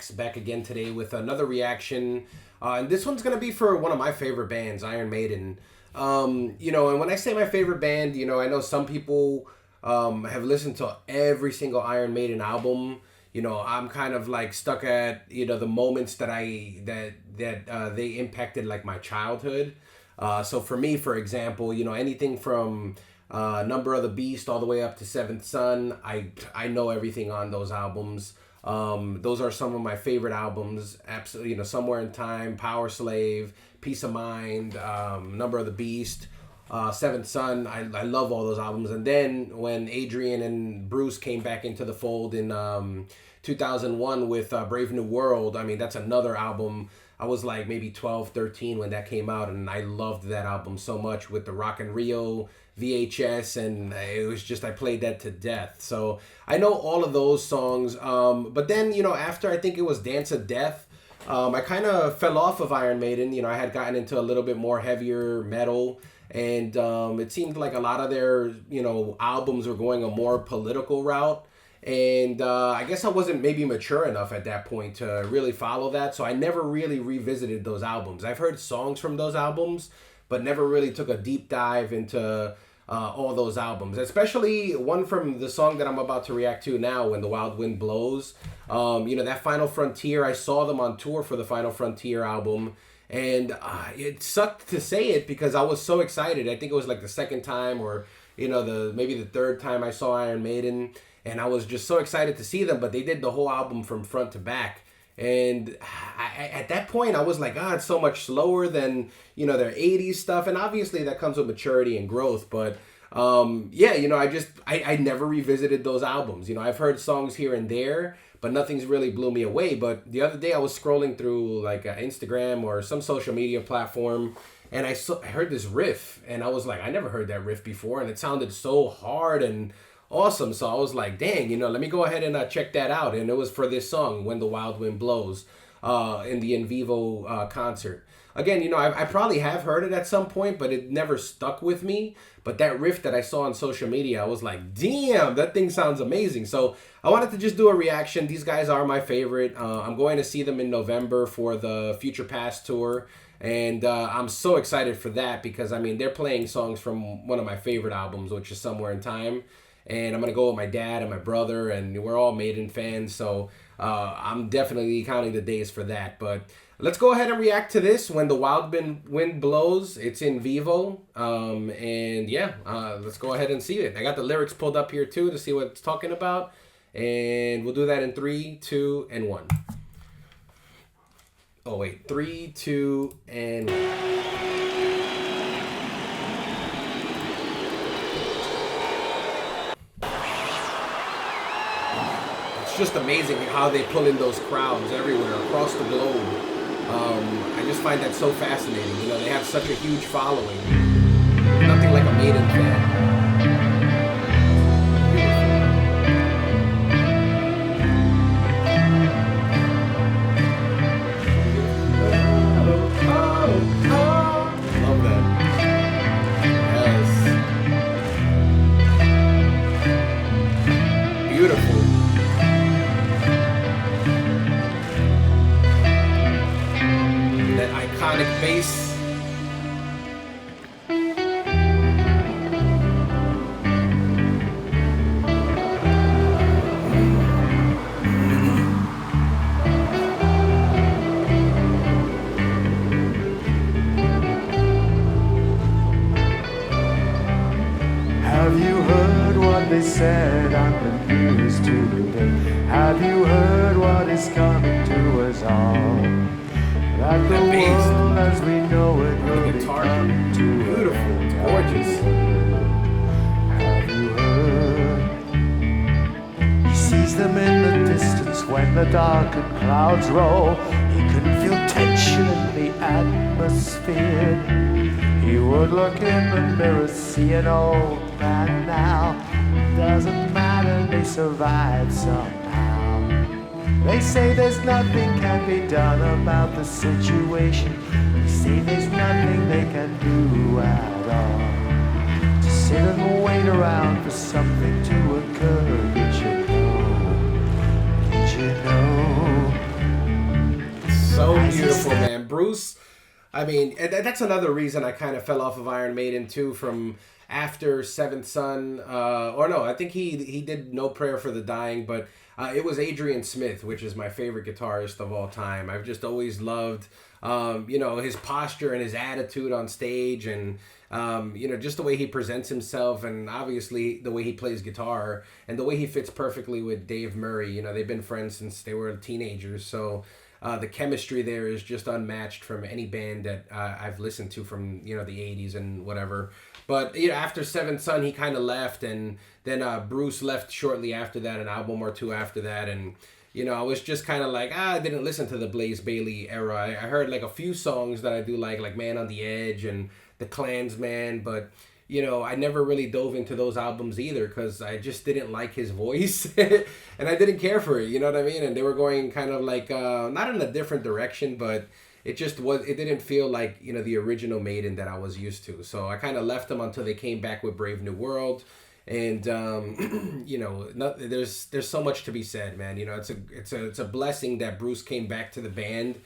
Max back again today with another reaction. And this one's going to be for one of my favorite bands, Iron Maiden. You know, and when I say my favorite band, you know, I know some people have listened to every single Iron Maiden album. You know, I'm kind of like stuck at, you know, the moments that they impacted like my childhood. So for me, for example, you know, anything from Number of the Beast all the way up to Seventh Son, I know everything on those albums. Those are some of my favorite albums. Absolutely, you know, Somewhere in Time, Power Slave, Peace of Mind, Number of the Beast, Seventh Son. I love all those albums. And then when Adrian and Bruce came back into the fold in 2001 with Brave New World, I mean, that's another album. I was like maybe 12, 13 when that came out, and I loved that album so much with the Rock in Rio VHS, and it was just, I played that to death. So I know all of those songs, but then, you know, after I think it was Dance of Death, I kind of fell off of Iron Maiden. You know, I had gotten into a little bit more heavier metal, and it seemed like a lot of their, you know, albums were going a more political route. And I guess I wasn't maybe mature enough at that point to really follow that. So I never really revisited those albums. I've heard songs from those albums, but never really took a deep dive into all those albums. Especially one from the song that I'm about to react to now, When the Wild Wind Blows. You know, that Final Frontier, I saw them on tour for the Final Frontier album. And it sucked to say it because I was so excited. I think it was like the second time or, you know, maybe the third time I saw Iron Maiden. And I was just so excited to see them, but they did the whole album from front to back. And at that point, I was like, it's so much slower than, you know, their 80s stuff. And obviously that comes with maturity and growth. But yeah, you know, I never revisited those albums. You know, I've heard songs here and there, but nothing's really blew me away. But the other day I was scrolling through like Instagram or some social media platform, and I heard this riff, and I was like, I never heard that riff before. And it sounded so hard and awesome. So I was like, dang, you know, let me go ahead and check that out. And it was for this song, When the Wild Wind Blows, in the Vivo concert. Again, you know, I probably have heard it at some point, but it never stuck with me. But that riff that I saw on social media, I was like, damn, that thing sounds amazing. So I wanted to just do a reaction. These guys are my favorite. I'm going to see them in November for the Future Past tour. And I'm so excited for that because, I mean, they're playing songs from one of my favorite albums, which is Somewhere in Time. And I'm going to go with my dad and my brother, and we're all Maiden fans, so I'm definitely counting the days for that. But let's go ahead and react to this, When the Wild Wind Blows. It's in Vivo, and yeah, let's go ahead and see it. I got the lyrics pulled up here, too, to see what it's talking about, and we'll do that in 3, 2, and 1. Oh, wait, 3, 2, and 1. Just amazing how they pull in those crowds everywhere across the globe. I just find that so fascinating. You know, they have such a huge following. Nothing like a Maiden fan. Love that. Yes. Beautiful. Iconic bass. Have you heard what they said on the news today? Have you heard what is coming to us all? That the world as we know it will be come to beautiful, gorgeous. Have you heard? He sees them in the distance when the darkened clouds roll. He can feel tension in the atmosphere. He would look in the mirror, see an old man now. Doesn't matter, they survive somehow. They say there's nothing can be done about the situation. They say there's nothing they can do at all. To sit and wait around for something to occur. Did you know? Did you know? Bruce, I mean, and that's another reason I kind of fell off of Iron Maiden too, from after Seventh Son, or no, I think he did No Prayer for the Dying, but it was Adrian Smith, which is my favorite guitarist of all time. I've just always loved, his posture and his attitude on stage, and just the way he presents himself, and obviously the way he plays guitar, and the way he fits perfectly with Dave Murray. You know, they've been friends since they were teenagers, so the chemistry there is just unmatched from any band that I've listened to from, the 80s and whatever. But, after Seventh Son, he kind of left, and then Bruce left shortly after that, an album or two after that, and, I was just kind of like, I didn't listen to the Blaze Bayley era. I heard, like, a few songs that I do like Man on the Edge and The Klansman, but, I never really dove into those albums either, because I just didn't like his voice, and I didn't care for it, you know what I mean? And they were going kind of like, not in a different direction, but it didn't feel like, the original Maiden that I was used to. So I kind of left them until they came back with Brave New World. And, there's so much to be said, man. It's a blessing that Bruce came back to the band,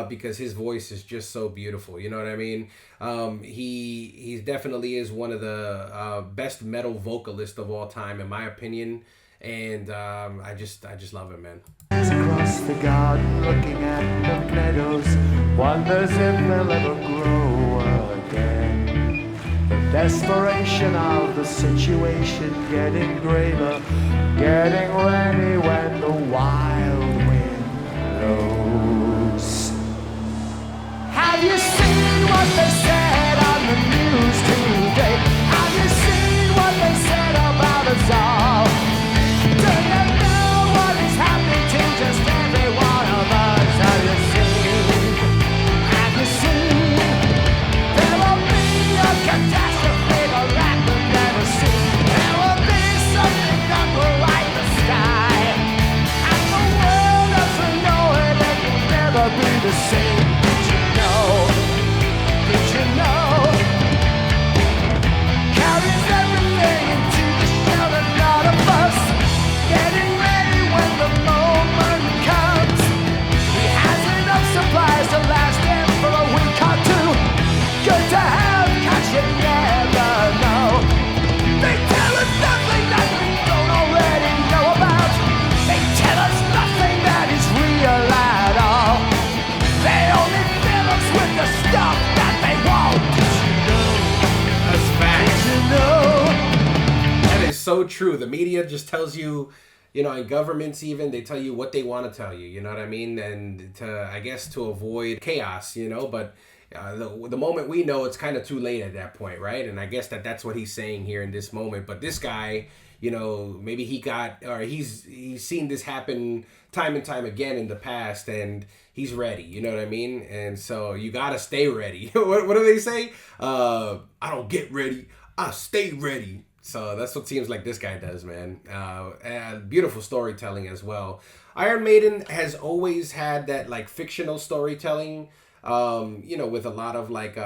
because his voice is just so beautiful. You know what I mean? He definitely is one of the best metal vocalists of all time, in my opinion. And I just love him, man. Across the garden, looking at the meadows, wonders if they'll ever grow again. The desperation of the situation getting graver, getting ready when the wild wind blows. Have you seen what they said on the news today? Have you seen what they said about us all? Do you know what is happening to just every one of us? Have you seen? Have you seen? There will be a catastrophe the rat will never see. There will be something that will light the sky, and the world doesn't know it, and will never be the same. Did you know? Did you know? Carries everything into the shell and not a fuss. Getting ready when the moment comes. He has enough supplies to last him for a week or two. Good to have, 'cause you never know. They tell us nothing that we don't already know about. They tell us nothing that is real at all. They only fill us with the stuff that they want. Did you know? That's facts. Did you know? That is so true. The media just tells you, and governments even, they tell you what they want to tell you, you know what I mean? And to avoid chaos, but the moment we know, it's kind of too late at that point, right? And I guess that's what he's saying here in this moment. But this guy, maybe he's seen this happen time and time again in the past, and he's ready, you know what I mean? And so you got to stay ready. What do they say? I don't get ready, I stay ready. So that's what seems like this guy does, man. And beautiful storytelling as well. Iron Maiden has always had that like fictional storytelling, with a lot of like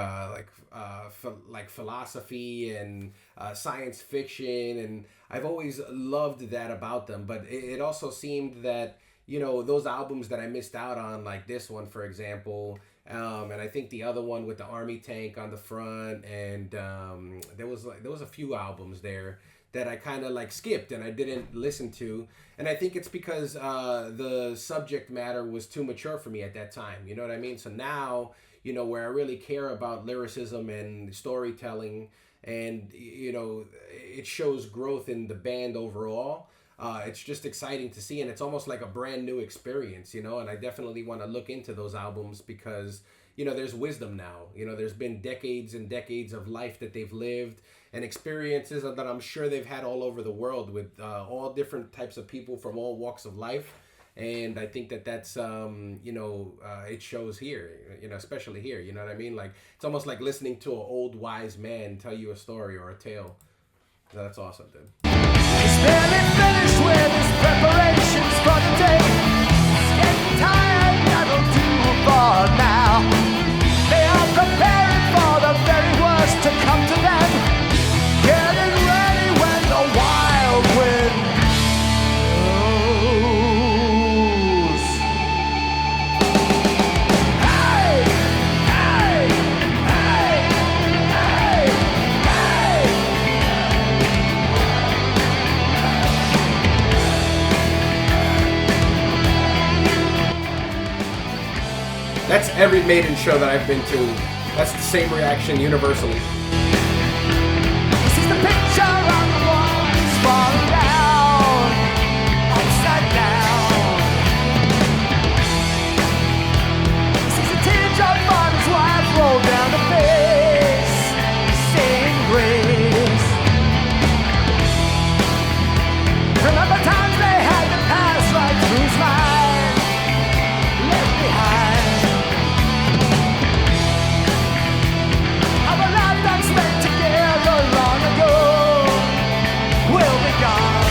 philosophy and science fiction, and I've always loved that about them. But it also seemed that those albums that I missed out on, like this one, for example. And I think the other one with the army tank on the front, and there was a few albums there that I kind of like skipped and I didn't listen to, and I think it's because the subject matter was too mature for me at that time. You know what I mean? So now, where I really care about lyricism and storytelling, and it shows growth in the band overall. It's just exciting to see, and it's almost like a brand new experience, and I definitely want to look into those albums because, there's wisdom now. There's been decades and decades of life that they've lived and experiences that I'm sure they've had all over the world with all different types of people from all walks of life. And I think that's, it shows here, especially here, you know what I mean? Like, it's almost like listening to an old wise man tell you a story or a tale. So that's awesome, dude. He's barely finished with his preparations for the day. He's getting tired, that'll do for now. They are preparing for the very worst to come to them. Getting ready when the wild wind blows. Hey! That's every Maiden show that I've been to. That's the same reaction universally. This is the picture on the wall. It's falling down, upside down. This is a teardrop on his wife, roll down the face, saying grace. Remember times they had to pass right through his mind, left behind. Our lifetime spent together long ago will be gone.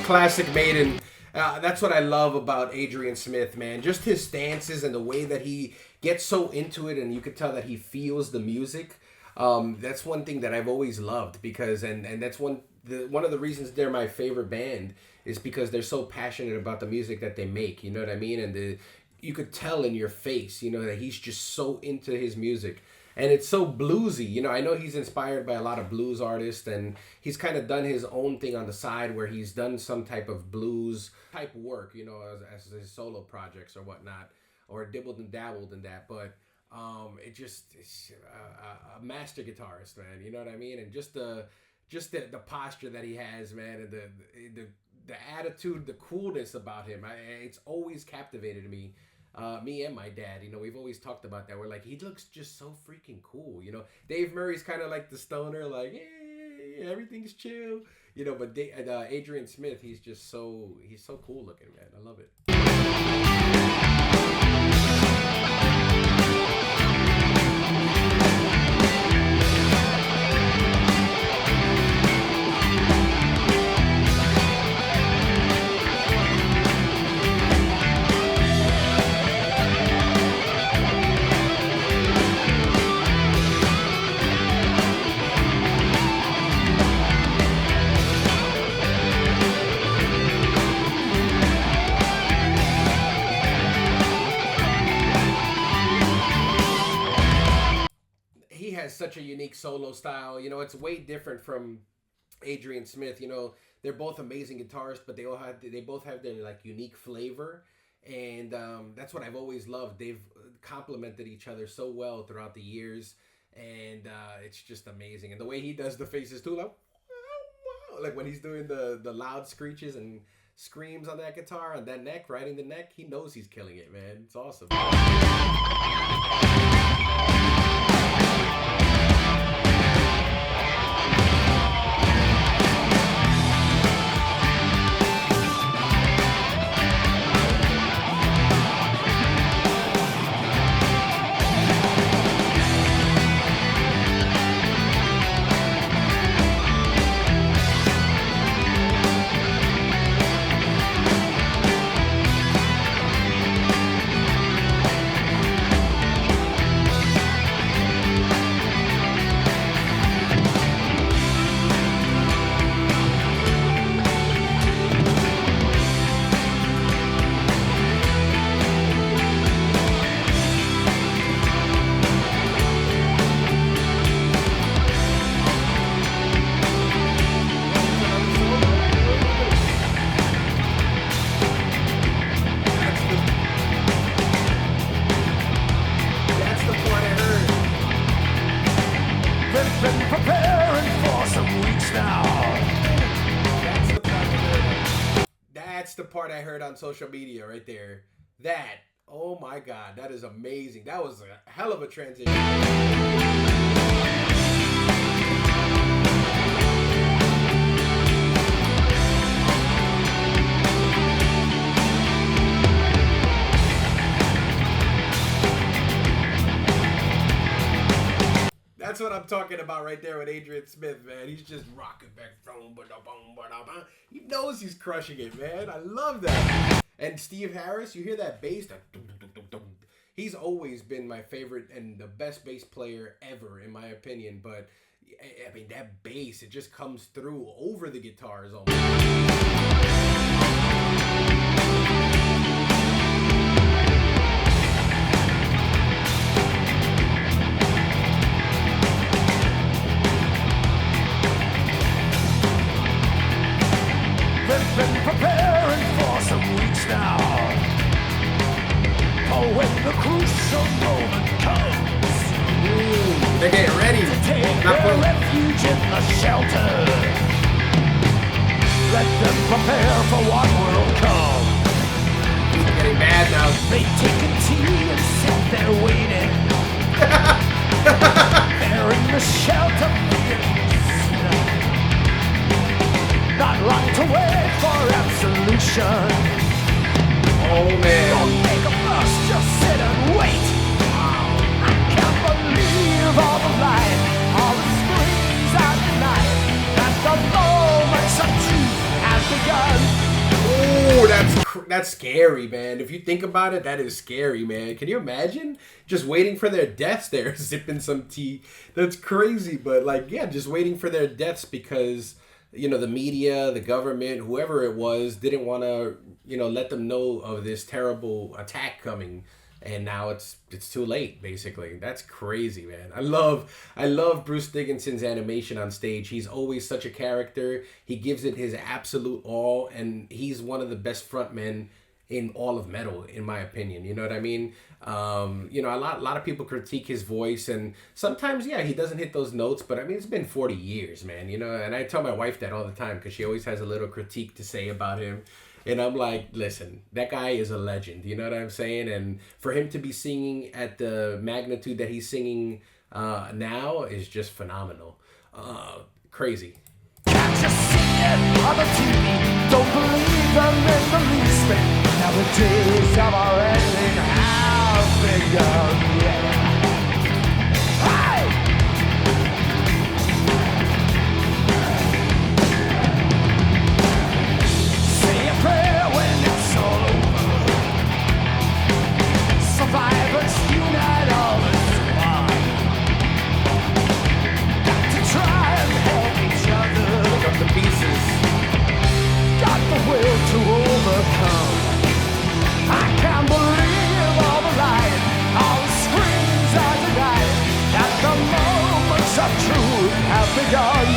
Classic Maiden. That's what I love about Adrian Smith, man. Just his stances and the way that he gets so into it, and you could tell that he feels the music. That's one thing that I've always loved, because and that's one of the reasons they're my favorite band, is because they're so passionate about the music that they make. You know what I mean? And you could tell in your face, you know, that he's just so into his music. And it's so bluesy. You know, I know he's inspired by a lot of blues artists, and he's kind of done his own thing on the side where he's done some type of blues type work, you know, as his solo projects or whatnot, or dibbled and dabbled in that. But it's a master guitarist, man. You know what I mean? And just the posture that he has, man, and the attitude, the coolness about him. It's always captivated me. Me and my dad, you know, we've always talked about that. We're like, he looks just so freaking cool, you know. Dave Murray's kind of like the stoner, like, hey, everything's chill, you know. But Adrian Smith, he's so cool looking, man. I love it. Such a unique solo style, you know. It's way different from Adrian Smith. You know, they're both amazing guitarists, but they both have their like unique flavor, and that's what I've always loved. They've complemented each other so well throughout the years, and it's just amazing. And the way he does the faces too, like when he's doing the loud screeches and screams on that guitar, on that neck, riding the neck, he knows he's killing it, man. It's awesome. The part I heard on social media right there. That, oh my God, that is amazing. That was a hell of a transition. That's what I'm talking about right there with Adrian Smith, man. He's just rocking back. He knows he's crushing it, man. I love that. And Steve Harris, you hear that bass? He's always been my favorite and the best bass player ever, in my opinion. But I mean, that bass, it just comes through over the guitars almost. They've been preparing for some weeks now. Oh, when the crucial moment comes, they're getting ready to take their refuge in the shelter. Let them prepare for what will come. He's getting mad now. They take a tea and sit there waiting. They're in the shelter feeling snug. Not long to wait for absolution. Oh man. Don't make a fuss, just sit and wait. I can't believe all the light, all the screams at the night, that the moments of truth has begun. Oh, that's scary, man. If you think about it, that is scary, man. Can you imagine just waiting for their deaths there, sipping some tea? That's crazy, but like, yeah, just waiting for their deaths because, you know, the media, the government, whoever it was, didn't want to, you know, let them know of this terrible attack coming. And now it's too late, basically. That's crazy, man. I love Bruce Dickinson's animation on stage. He's always such a character. He gives it his absolute all, and he's one of the best frontmen in all of metal, in my opinion. You know what I mean? You know, a lot of people critique his voice, and sometimes, yeah, he doesn't hit those notes, but I mean, it's been 40 years, man, you know, and I tell my wife that all the time because she always has a little critique to say about him. And I'm like, listen, that guy is a legend. You know what I'm saying? And for him to be singing at the magnitude that he's singing now is just phenomenal. Crazy. Can't you see it on the TV? Don't believe them in the least bit. Now the days of our ending have begun. Yeah. Hey! Prayer when it's all over. Survivors unite all the squad. Got to try and help each other. Pick up the pieces. Got the will to overcome. I can't believe all the light, all the screams are denied. That the moments of truth have begun.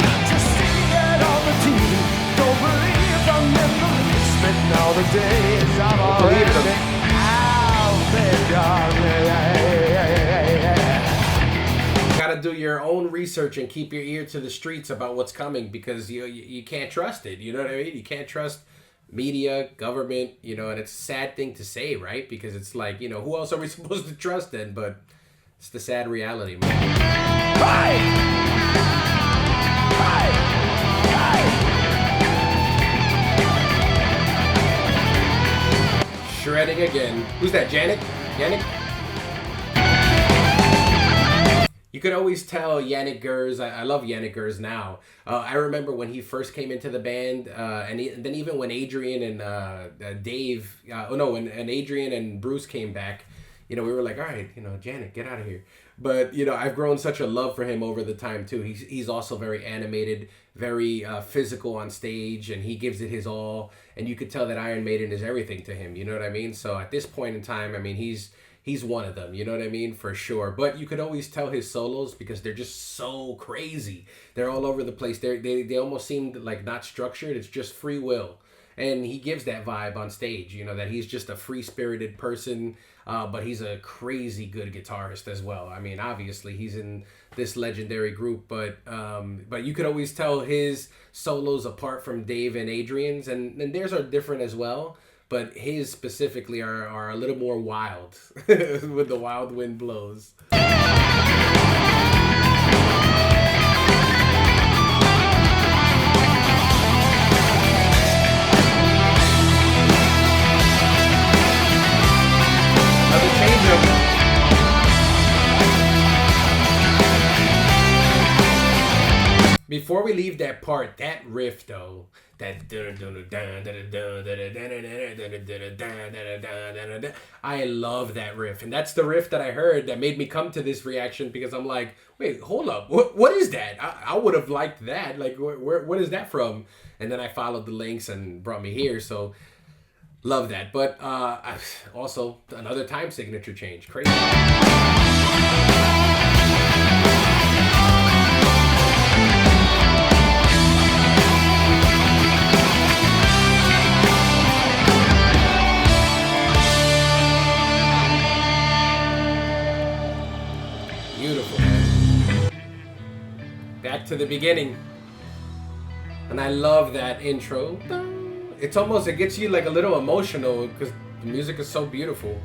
Can't you see it on the TV? Don't believe them in the least bit. Now the days of our ending have begun. Gotta do your own research and keep your ear to the streets about what's coming because you can't trust it. You know what I mean? You can't trust media, government, you know, and it's a sad thing to say, right? Because it's like, you know, who else are we supposed to trust then? But it's the sad reality, man. Hey! Hey! Hey! Shredding again. Who's that? Yannick? You could always tell Yannick Gers. I love Yannick Gers now. I remember when he first came into the band, and then even when Adrian and Dave, when Adrian and Bruce came back, you know, we were like, all right, you know, Yannick, get out of here. But, you know, I've grown such a love for him over the time, too. He's also very animated, very physical on stage, and he gives it his all. And you could tell that Iron Maiden is everything to him, you know what I mean? So at this point in time, I mean, he's one of them, you know what I mean? For sure. But you could always tell his solos because they're just so crazy. They're all over the place. They almost seem like not structured. It's just free will. And he gives that vibe on stage, you know, that he's just a free-spirited person, but he's a crazy good guitarist as well. I mean, obviously, he's in this legendary group, but you could always tell his solos apart from Dave and Adrian's, and theirs are different as well, but his specifically are a little more wild, with the wild wind blows. before we leave that part, that riff though, that I love that riff, and that's the riff that I heard that made me come to this reaction, because I'm like, wait, hold up, what is that? I would have liked that. Like, what is that from? And then I followed the links and brought me here. So love that. But also another time signature change, crazy. Beautiful, man. Back to the beginning. And I love that intro. It's almost, it gets you like a little emotional because the music is so beautiful.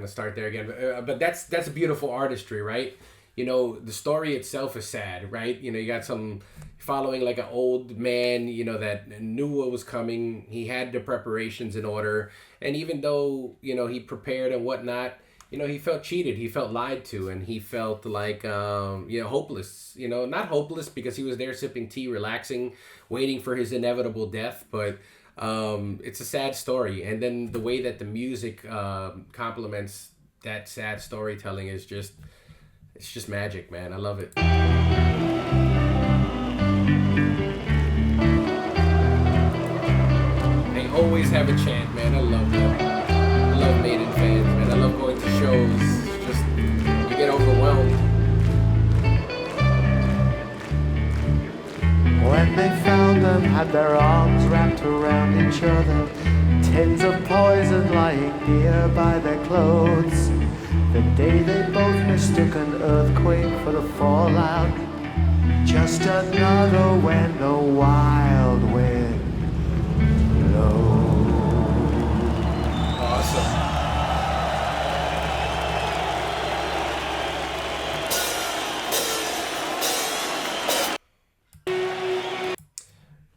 Start there again, but that's a beautiful artistry, right? You know, the story itself is sad, right? You know, you got some following like an old man, you know, that knew what was coming. He had the preparations in order, and even though, you know, he prepared and whatnot, you know, he felt cheated, he felt lied to, and he felt like you know, hopeless. You know, not hopeless because he was there sipping tea, relaxing, waiting for his inevitable death, but it's a sad story. And then the way that the music complements that sad storytelling is just, it's just magic, man. I love it. They always have a chant, man. I love them. I love Maiden fans, man. I love going to shows. It's just, you get overwhelmed. When they found them, had their arms wrapped around each other, tins of poison lying near by their clothes. The day they both mistook an earthquake for the fallout, just another when the wild wind blows. Awesome.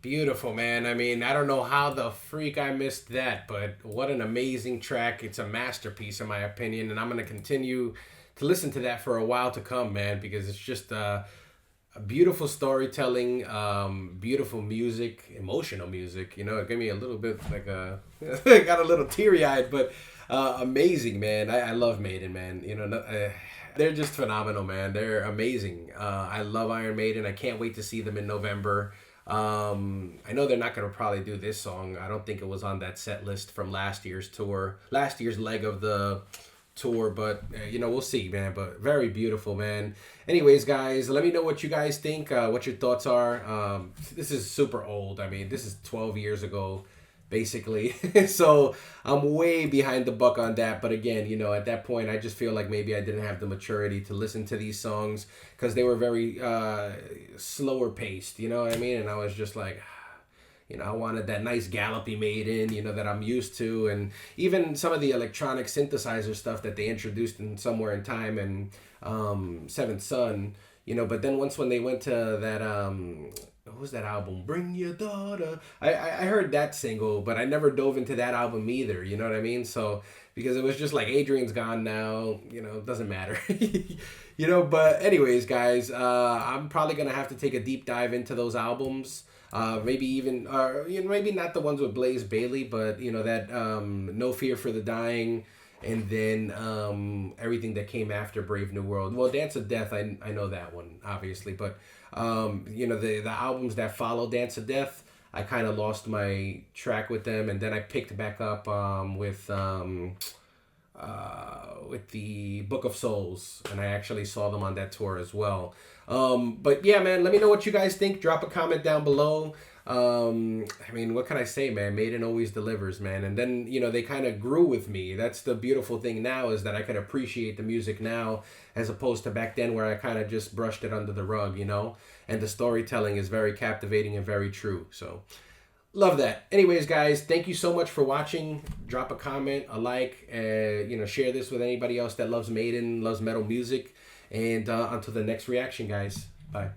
Beautiful, man. I mean, I don't know how the freak I missed that, but what an amazing track. It's a masterpiece in my opinion, and I'm going to continue to listen to that for a while to come, man, because it's just a beautiful storytelling, beautiful music, emotional music. You know, it gave me a little bit like a I got a little teary-eyed, but amazing, man. I love Maiden, man. You know, they're just phenomenal, man. They're amazing. I love Iron Maiden. I can't wait to see them in November. I know they're not going to probably do this song. I don't think it was on that set list from last year's leg of the tour, but you know, we'll see, man. But very beautiful, man. Anyways, guys, let me know what you guys think, what your thoughts are. This is super old. I mean, this is 12 years ago, basically. So I'm way behind the buck on that. But again, you know, at that point, I just feel like maybe I didn't have the maturity to listen to these songs because they were very slower paced, you know what I mean? And I was just like, you know, I wanted that nice gallopy Maiden, you know, that I'm used to. And even some of the electronic synthesizer stuff that they introduced in Somewhere in Time and Seventh Son, you know. But then once when they went to that, what was that album? Bring Your Daughter. I heard that single, but I never dove into that album either, you know what I mean? So, because it was just like, Adrian's gone now, you know, it doesn't matter. You know, but anyways, guys, I'm probably going to have to take a deep dive into those albums. Maybe even, you know, maybe not the ones with Blaze Bayley, but, you know, that No Fear for the Dying, and then everything that came after Brave New World. Well, Dance of Death, I know that one, obviously, but, you know, the albums that follow Dance of Death, I kind of lost my track with them, and then I picked back up with the Book of Souls, and I actually saw them on that tour as well. But yeah, man, let me know what you guys think. Drop a comment down below. I mean, what can I say, man? Maiden always delivers, man. And then, you know, they kind of grew with me. That's the beautiful thing now, is that I can appreciate the music now as opposed to back then where I kind of just brushed it under the rug, you know? And the storytelling is very captivating and very true. So Love that. Anyways, guys, thank you so much for watching. Drop a comment, a like, share this with anybody else that loves Maiden, loves metal music. And until the next reaction, guys. Bye.